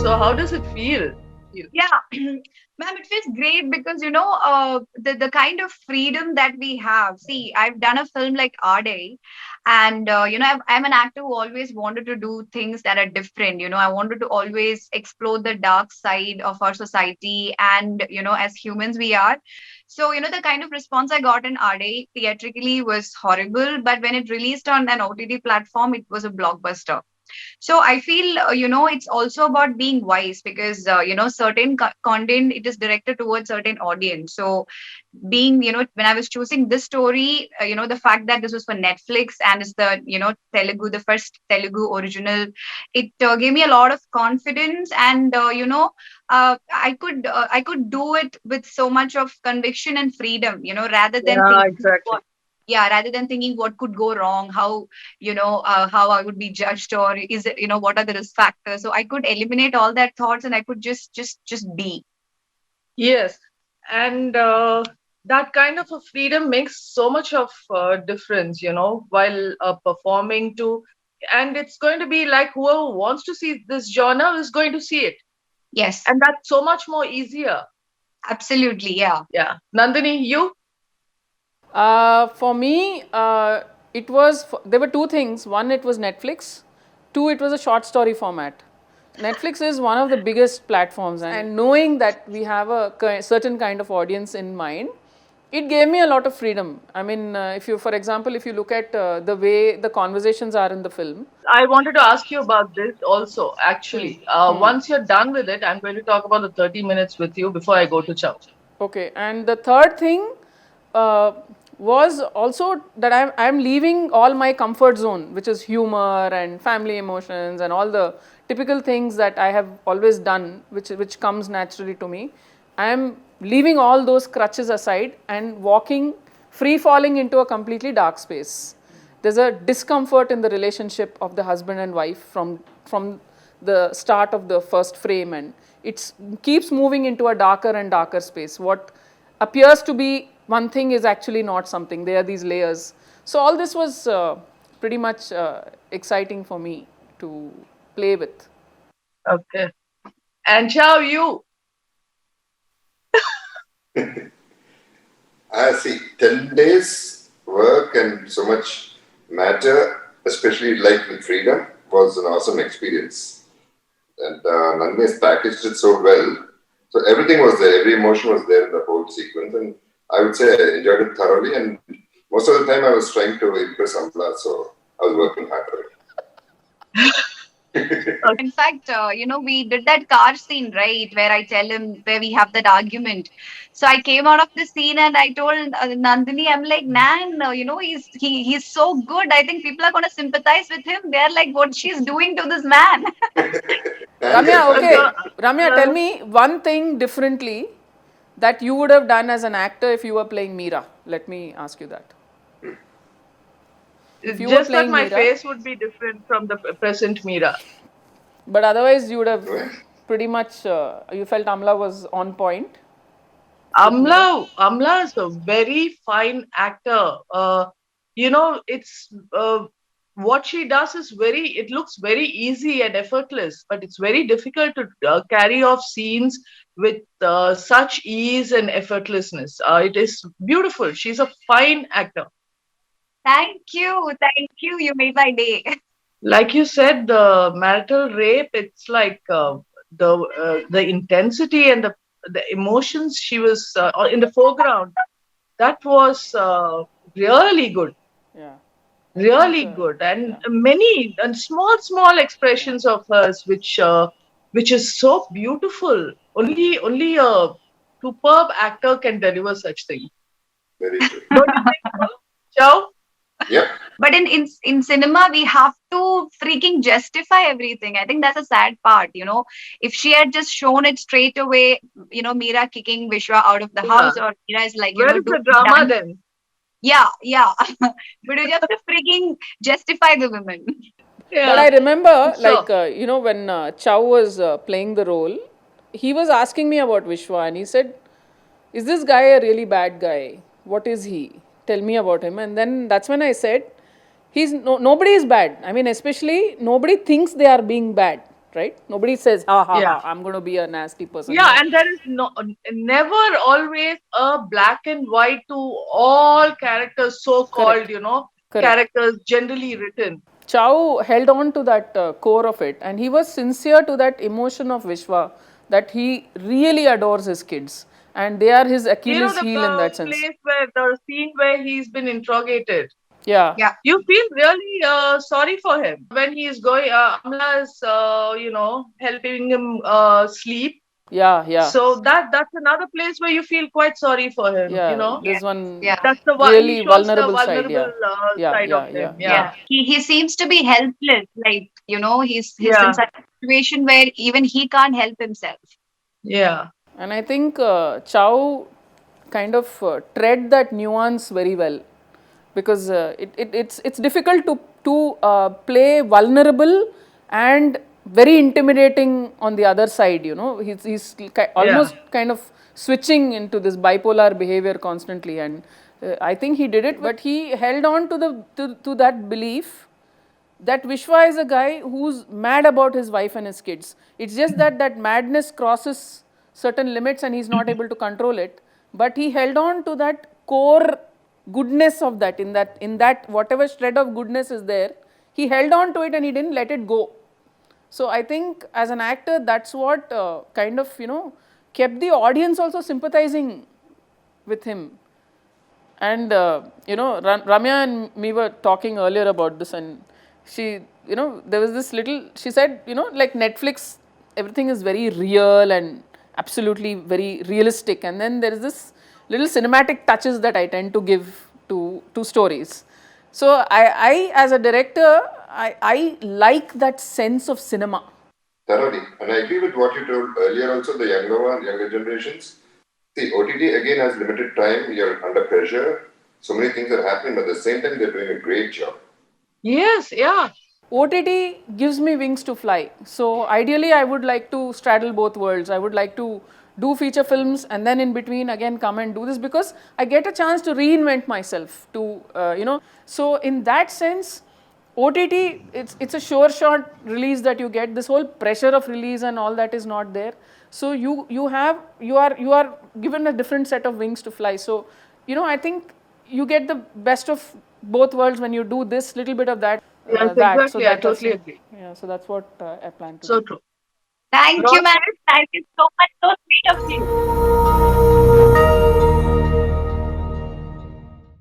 So how does it feel? Yeah, ma'am, it feels great because the kind of freedom that we have. See, I've done a film like Our Day, and I'm an actor who always wanted to do things that are different. I wanted to always explore the dark side of our society, and as humans we are. So the kind of response I got in Our Day theatrically was horrible, but when it released on an OTT platform, it was a blockbuster. So I feel it's also about being wise because certain content, it is directed towards certain audience. So being, when I was choosing this story, the fact that this was for Netflix and it's the Telugu, the first Telugu original, it gave me a lot of confidence. And I could do it with so much of conviction and freedom, rather than Yeah, thinking exactly. rather than thinking what could go wrong, how I would be judged, or is it, what are the risk factors. So I could eliminate all that thoughts, and I could just be. Yes, and that kind of a freedom makes so much of difference, while performing too. And it's going to be like whoever wants to see this genre is going to see it, Yes, and that's so much more easier. absolutely, yeah. Yeah, Nandini, you? For me, there were two things. One, it was Netflix. Two, it was a short story format. Netflix is one of the biggest platforms, and knowing that we have a certain kind of audience in mind, it gave me a lot of freedom. I mean, if you, for example, if you look at the way the conversations are in the film. I wanted to ask you about this also, actually. Once you're done with it, I'm going to talk about the 30 minutes with you before I go to Chow. Okay, and the third thing uh, was also that I'm leaving all my comfort zone, which is humor and family emotions and all the typical things that I have always done, which comes naturally to me. I am leaving all those crutches aside and walking, free falling into a completely dark space. There's a discomfort in the relationship of the husband and wife from the start of the first frame, and it keeps moving into a darker and darker space. What appears to be one thing is actually not something. There are these layers. So all this was pretty much exciting for me to play with. Okay. And Chow, you? I see 10 days work and so much matter, especially like with freedom, was an awesome experience. And Nandini has packaged it so well. So everything was there, every emotion was there in the whole sequence. And I would say I enjoyed it thoroughly. And most of the time I was trying to impress Amala, so I was working hard for it. In fact, we did that car scene, right, where I tell him, where we have that argument. So I came out of the scene and I told Nandini, I'm like, Nan, he's so good. I think people are going to sympathize with him. They're like, what she's doing to this man. Ramya, Thank you. okay. Ramya, tell me one thing differently that you would have done as an actor if you were playing Meera. Let me ask you that. If you were Just that playing my Meera, face would be different from the present Meera. but otherwise you would have pretty much, you felt Amla was on point. Amla is a very fine actor. It's what she does is it looks very easy and effortless, but it's very difficult to carry off scenes with such ease and effortlessness. It is beautiful. She's a fine actor. Thank you. Thank you. You made my day. Like you said, the marital rape, it's like the intensity and the emotions she was in the foreground. That was really good, Yeah. I think, really good, and yeah. many and small expressions of hers, which is so beautiful. Only a superb actor can deliver such things. Very true. Don't you think so, Chow? Yep. But in cinema, we have to freaking justify everything. I think that's a sad part. If she had just shown it straight away, Meera kicking Vishwa out of the Yeah. house, or Meera is like, Where is the drama done. then? Yeah, yeah. But you have to freaking justify the women. But Yeah. I remember, So like, when Chow was playing the role, he was asking me about Vishwa, and he said, "Is this guy a really bad guy? What is he? Tell me about him." And then that's when I said, nobody is bad. I mean, especially nobody thinks they are being bad. right? Nobody says, ha ha Yeah. ha, I'm going to be a nasty person. Yeah, No. and there is never always a black and white to all characters, so called, Correct. characters generally written. Chow held on to that core of it, and he was sincere to that emotion of Vishwa, that he really adores his kids, and they are his Achilles The heel in that sense. place where the scene where he's been interrogated, Yeah, Yeah. you feel really sorry for him when he's going. Amla is, helping him sleep. yeah. So that's another place where you feel quite sorry for him. Yeah, Yeah. this one Yeah. That's the one he really shows the vulnerable side. vulnerable Yeah, yeah, side of yeah, yeah, him. yeah. Yeah, He seems to be helpless. Like, he's yeah, in such a situation where even he can't help himself. yeah, And I think Chow kind of tread that nuance very well, because it's difficult to play vulnerable and very intimidating on the other side. yeah. Almost kind of switching into this bipolar behavior constantly, and I think he did it, but he held on to to that belief that Vishwa is a guy who's mad about his wife and his kids. It's just that that madness crosses certain limits and he's not able to control it. But he held on to that core goodness of that. In that whatever shred of goodness is there, he held on to it and he didn't let it go. So I think as an actor, that's what kind of kept the audience also sympathizing with him. And Ramya and me were talking earlier about this, and she, there was this little. She said, like Netflix, everything is very real and absolutely very realistic, and then there is this little cinematic touches that I tend to give to stories. So I as a director, I like that sense of cinema. Thoroughly. And I agree with what you told earlier also, the younger generations. See, OTT again has limited time, you're under pressure, so many things are happening, but at the same time, they're doing a great job. Yes, yeah. OTT gives me wings to fly. So ideally, I would like to straddle both worlds. I would like to do feature films and then in between again come and do this, because I get a chance to reinvent myself. So in that sense, OTT, it's a sure shot release that you get. This whole pressure of release and all that is not there. So you are given a different set of wings to fly. So I think you get the best of both worlds when you do this little bit of that. Yes, So exactly. I that totally agree. yeah, so that's what I plan to So do. true. Thank you, ma'am. Rohit, Thank you so much. So sweet of you.